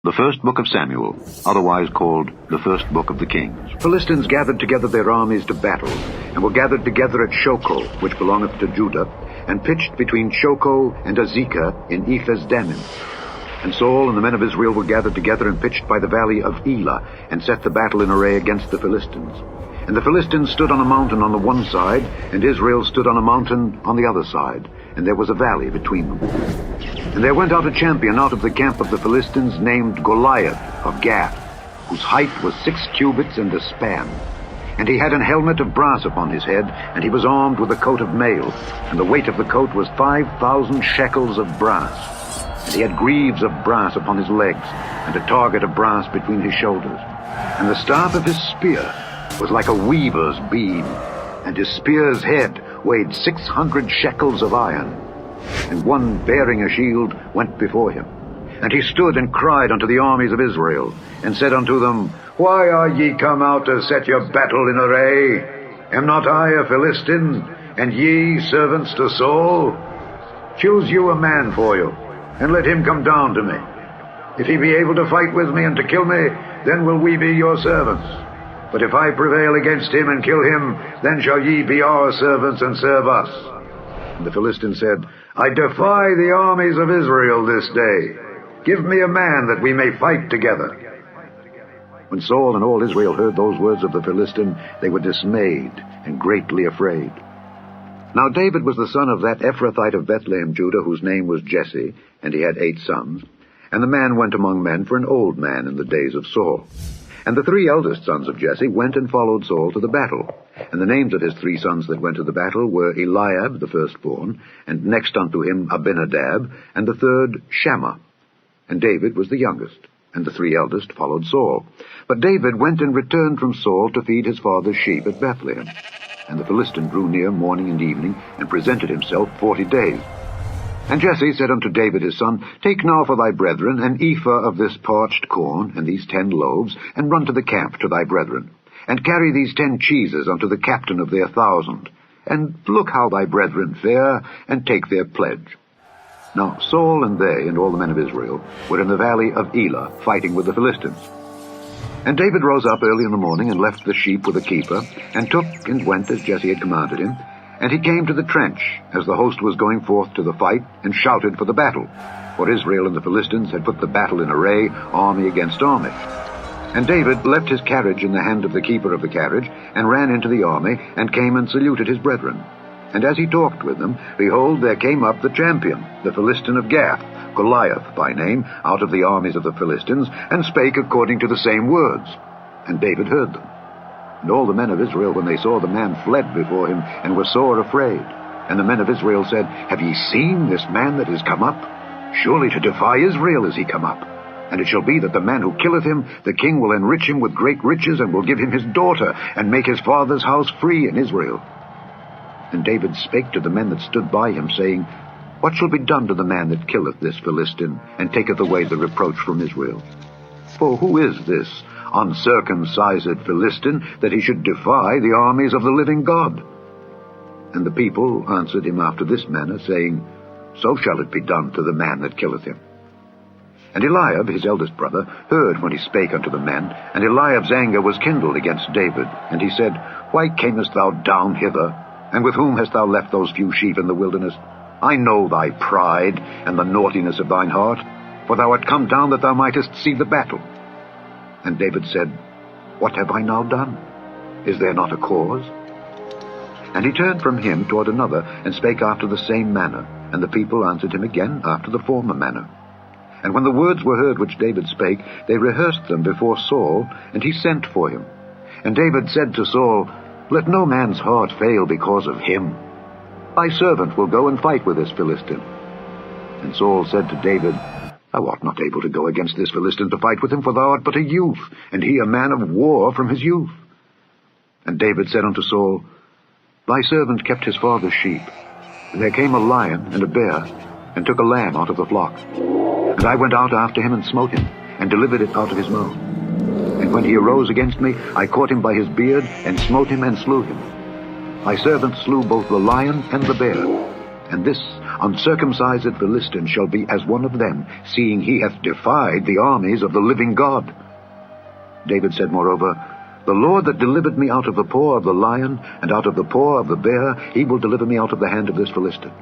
The first book of Samuel, otherwise called the first book of the Kings. Philistines gathered together their armies to battle, and were gathered together at Shoco, which belongeth to Judah, and pitched between Shoco and Azekah in Ephes-dammim. And Saul and the men of Israel were gathered together and pitched by the valley of Elah, and set the battle in array against the Philistines. And the Philistines stood on a mountain on the one side, and Israel stood on a mountain on the other side, and there was a valley between them. And there went out a champion out of the camp of the Philistines named Goliath of Gath, whose height was 6 cubits and a span. And he had an helmet of brass upon his head, and he was armed with a coat of mail, and the weight of the coat was 5,000 shekels of brass. And he had greaves of brass upon his legs, and a target of brass between his shoulders. And the staff of his spear was like a weaver's beam, and his spear's head weighed 600 shekels of iron. And one bearing a shield went before him. And he stood and cried unto the armies of Israel, and said unto them, Why are ye come out to set your battle in array? Am not I a Philistine, and ye servants to Saul? Choose you a man for you, and let him come down to me. If he be able to fight with me and to kill me, then will we be your servants. But if I prevail against him and kill him, then shall ye be our servants and serve us. And the Philistine said, I defy the armies of Israel this day. Give me a man that we may fight together. When Saul and all Israel heard those words of the Philistine, they were dismayed and greatly afraid. Now David was the son of that Ephrathite of Bethlehem, Judah, whose name was Jesse, and he had 8 sons. And the man went among men for an old man in the days of Saul. And the 3 eldest sons of Jesse went and followed Saul to the battle. And the names of his 3 sons that went to the battle were Eliab, the firstborn, and next unto him Abinadab, and the third Shammah. And David was the youngest, and the 3 eldest followed Saul. But David went and returned from Saul to feed his father's sheep at Bethlehem. And the Philistine drew near morning and evening, and presented himself 40 days. And Jesse said unto David his son, Take now for thy brethren an ephah of this parched corn, and these 10 loaves, and run to the camp to thy brethren. And carry these 10 cheeses unto the captain of their 1,000. And look how thy brethren fare, and take their pledge. Now Saul and they, and all the men of Israel, were in the valley of Elah, fighting with the Philistines. And David rose up early in the morning, and left the sheep with a keeper, and took and went as Jesse had commanded him. And he came to the trench, as the host was going forth to the fight, and shouted for the battle. For Israel and the Philistines had put the battle in array, army against army. And David left his carriage in the hand of the keeper of the carriage, and ran into the army, and came and saluted his brethren. And as he talked with them, behold, there came up the champion, the Philistine of Gath, Goliath by name, out of the armies of the Philistines, and spake according to the same words. And David heard them. And all the men of Israel, when they saw the man, fled before him, and were sore afraid. And the men of Israel said, Have ye seen this man that is come up? Surely to defy Israel is he come up. And it shall be that the man who killeth him, the king will enrich him with great riches, and will give him his daughter, and make his father's house free in Israel. And David spake to the men that stood by him, saying, What shall be done to the man that killeth this Philistine, and taketh away the reproach from Israel? For who is this uncircumcised Philistine, that he should defy the armies of the living God? And the people answered him after this manner, saying, So shall it be done to the man that killeth him. And Eliab, his eldest brother, heard when he spake unto the men, and Eliab's anger was kindled against David. And he said, Why camest thou down hither? And with whom hast thou left those few sheep in the wilderness? I know thy pride, and the naughtiness of thine heart, for thou art come down that thou mightest see the battle. And David said, What have I now done? Is there not a cause? And he turned from him toward another, and spake after the same manner. And the people answered him again after the former manner. And when the words were heard which David spake, they rehearsed them before Saul, and he sent for him. And David said to Saul, Let no man's heart fail because of him. Thy servant will go and fight with this Philistine. And Saul said to David, Thou art not able to go against this Philistine to fight with him, for thou art but a youth, and he a man of war from his youth. And David said unto Saul, Thy servant kept his father's sheep. And there came a lion and a bear, and took a lamb out of the flock. And I went out after him and smote him, and delivered it out of his mouth. And when he arose against me, I caught him by his beard, and smote him and slew him. Thy servant slew both the lion and the bear, and this uncircumcised Philistine shall be as one of them, seeing he hath defied the armies of the living God. David said moreover, The Lord that delivered me out of the paw of the lion, and out of the paw of the bear, he will deliver me out of the hand of this Philistine.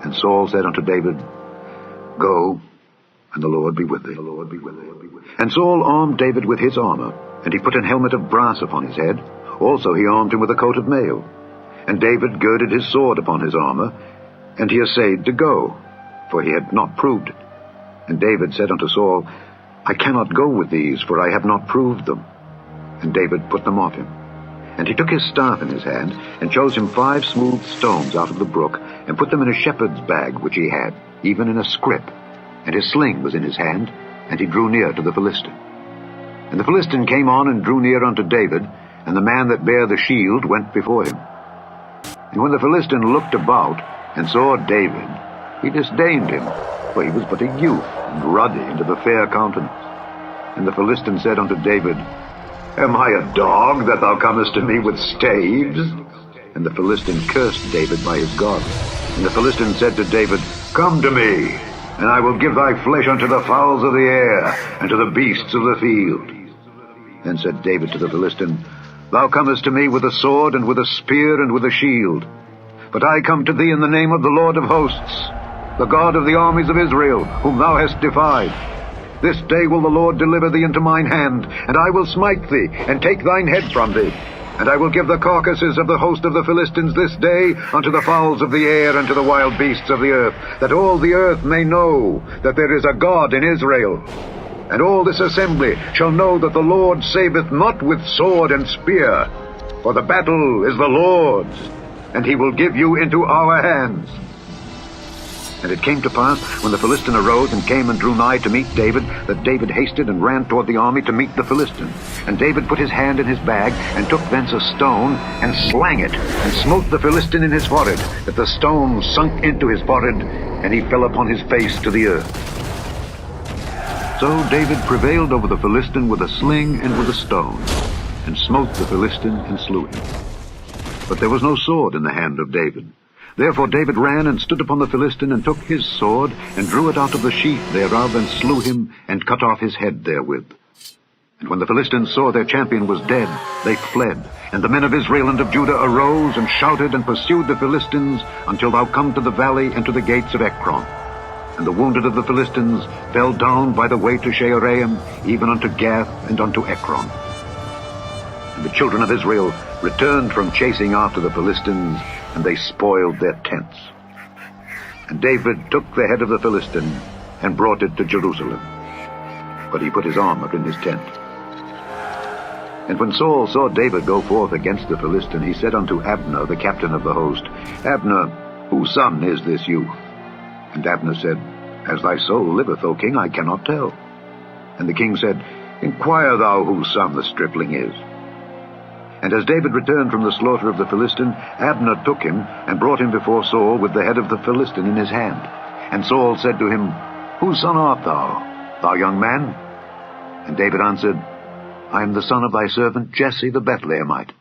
And Saul said unto David, Go, and the Lord be with thee. And Saul armed David with his armor, and he put an helmet of brass upon his head. Also he armed him with a coat of mail. And David girded his sword upon his armor, and he essayed to go, for he had not proved it. And David said unto Saul, I cannot go with these, for I have not proved them. And David put them off him. And he took his staff in his hand, and chose him 5 smooth stones out of the brook, and put them in a shepherd's bag which he had, even in a scrip. And his sling was in his hand, and he drew near to the Philistine. And the Philistine came on and drew near unto David, and the man that bare the shield went before him. And when the Philistine looked about, and saw David, he disdained him, for he was but a youth, and ruddy, and of a fair countenance. And the Philistine said unto David, Am I a dog, that thou comest to me with staves? And the Philistine cursed David by his God. And the Philistine said to David, Come to me, and I will give thy flesh unto the fowls of the air, and to the beasts of the field. Then said David to the Philistine, Thou comest to me with a sword, and with a spear, and with a shield. But I come to thee in the name of the Lord of hosts, the God of the armies of Israel, whom thou hast defied. This day will the Lord deliver thee into mine hand, and I will smite thee, and take thine head from thee. And I will give the carcasses of the host of the Philistines this day unto the fowls of the air, and to the wild beasts of the earth, that all the earth may know that there is a God in Israel. And all this assembly shall know that the Lord saveth not with sword and spear, for the battle is the Lord's, and he will give you into our hands. And it came to pass, when the Philistine arose and came and drew nigh to meet David, that David hasted and ran toward the army to meet the Philistine. And David put his hand in his bag, and took thence a stone, and slang it, and smote the Philistine in his forehead, that the stone sunk into his forehead, and he fell upon his face to the earth. So David prevailed over the Philistine with a sling and with a stone, and smote the Philistine and slew him. But there was no sword in the hand of David. Therefore David ran and stood upon the Philistine, and took his sword, and drew it out of the sheath thereof, and slew him, and cut off his head therewith. And when the Philistines saw their champion was dead, they fled. And the men of Israel and of Judah arose, and shouted, and pursued the Philistines, until thou come to the valley and to the gates of Ekron. And the wounded of the Philistines fell down by the way to Shaaraim, even unto Gath and unto Ekron. And the children of Israel returned from chasing after the Philistines, and they spoiled their tents. And David took the head of the Philistine, and brought it to Jerusalem. But he put his armor in his tent. And when Saul saw David go forth against the Philistine, he said unto Abner, the captain of the host, Abner, whose son is this youth? And Abner said, As thy soul liveth, O king, I cannot tell. And the king said, Inquire thou whose son the stripling is. And as David returned from the slaughter of the Philistine, Abner took him, and brought him before Saul with the head of the Philistine in his hand. And Saul said to him, Whose son art thou, thou young man? And David answered, I am the son of thy servant Jesse the Bethlehemite.